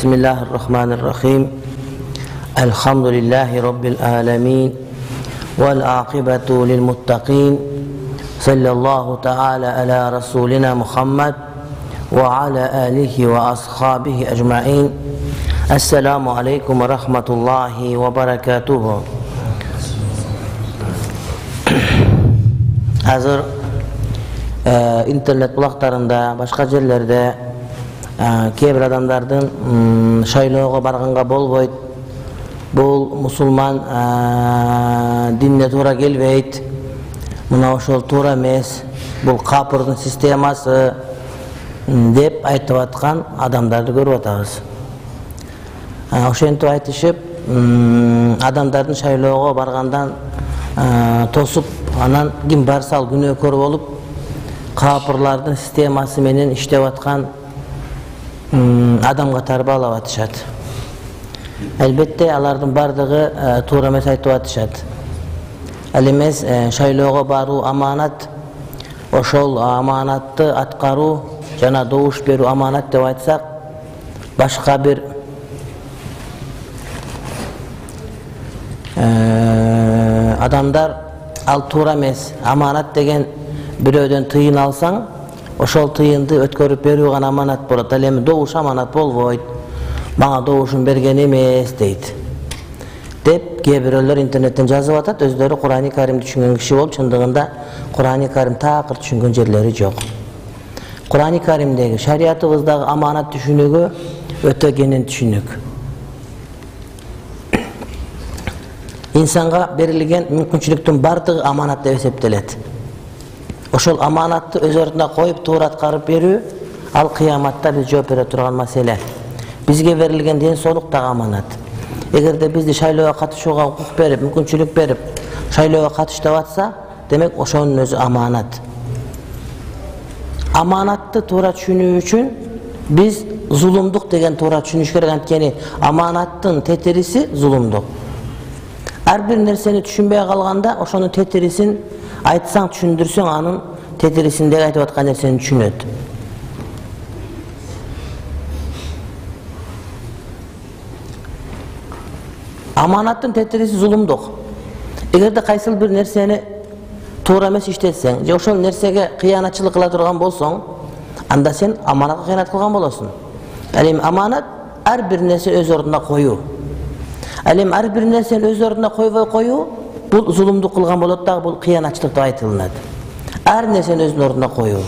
Bismillahirrahmanirrahim. Elhamdülillahi Rabbil alemin. Vel akibetu lil muttaqin. Sallallahu teala ala Resulina Muhammed ve ala alihi ve ashabihi ecmain. Esselamu aleyküm ve rahmetullahi ve berekatuhu. Hazır internet bulaklarında, başka yerlerde kebir adamlardan şaylooga barganga bolboyt. Bul musulman dinne toora gelbeyt. Muna oşol toora emes. Bul kapırdın sisteması dep aytıp atkan adamdарды görüp atabız. Oşentip aytışıp adamdардын şaylooga bargandan tosup anan kim barsal günөөkөр bolup kapırlardын sisteması menen иштеп аткан adam қатары bağlап атышат. Elbette alardın bardыгы туура эмес айтып атышат. Ал эмес шайлоого баруу аманат, ошол аманатты аткаруу жана добуш берүү аманат деп айтсак, башка бир адамдар ал туура эмес, аманат деген бирөөдөн тыйын алсаң, ошол тыйынды өткөрүп берүү гана аманат болот. Ал эми добуш аманат болбойт. Мага добушун берген эмес дейт. Деп кээ бирөөлөр интернеттен жазып атат, өздөрү Кур'ан-ы Каримди түшүнгөн киши болуп, чындыгында Кур'ан-ы Карим такыр түшүнгөн жерлери жок. Кур'ан-ы Каримдеги шариятыбыздагы аманат түшүнүгү өтө кенен түшүнүк. İnsanға берилген мүмкүнчүлүктүн бардыгы аманат деп эсептелет. Ошол аманатты өз ордуна коюп туура аткарып берүү ал кыяматта биз жооп бере турган маселе. Бизге берилген ден соолук да аманат. Эгерде бизди шайлоого катышууга укук берип, мүмкүнчүлүк берип, шайлоого катыш деп атса, демек ошонун өзү аманат. Аманатты туура түшүнүү үчүн биз зулумдук деген туура түшүнүш керек, анткени аманаттын тетириси зулумдук. Ар бир нерсени түшүнбөй калганда, ошонун тетирисин айтсаң, түшүндүрсөң, анын тетирисиндеги айтып аткан нерсени түшүнөт. Аманаттын тетириси зулумдук. Эгерде кайсыл бир нерсени туура эмес иштетсең, же ошол нерсеге кыянатчылык кыла турган болсоң, анда сен аманатка кыянат кылган болосуң. Ал эми аманат ар бир нерсе өз ордуна коюу. Ал эми ар бир нерсени өз ордуна койбой коюу бул зулумдук кылган болот дагы, бул кыянатчылык деп айтылат. Ар нерсени өзүнүн ордуна коюу.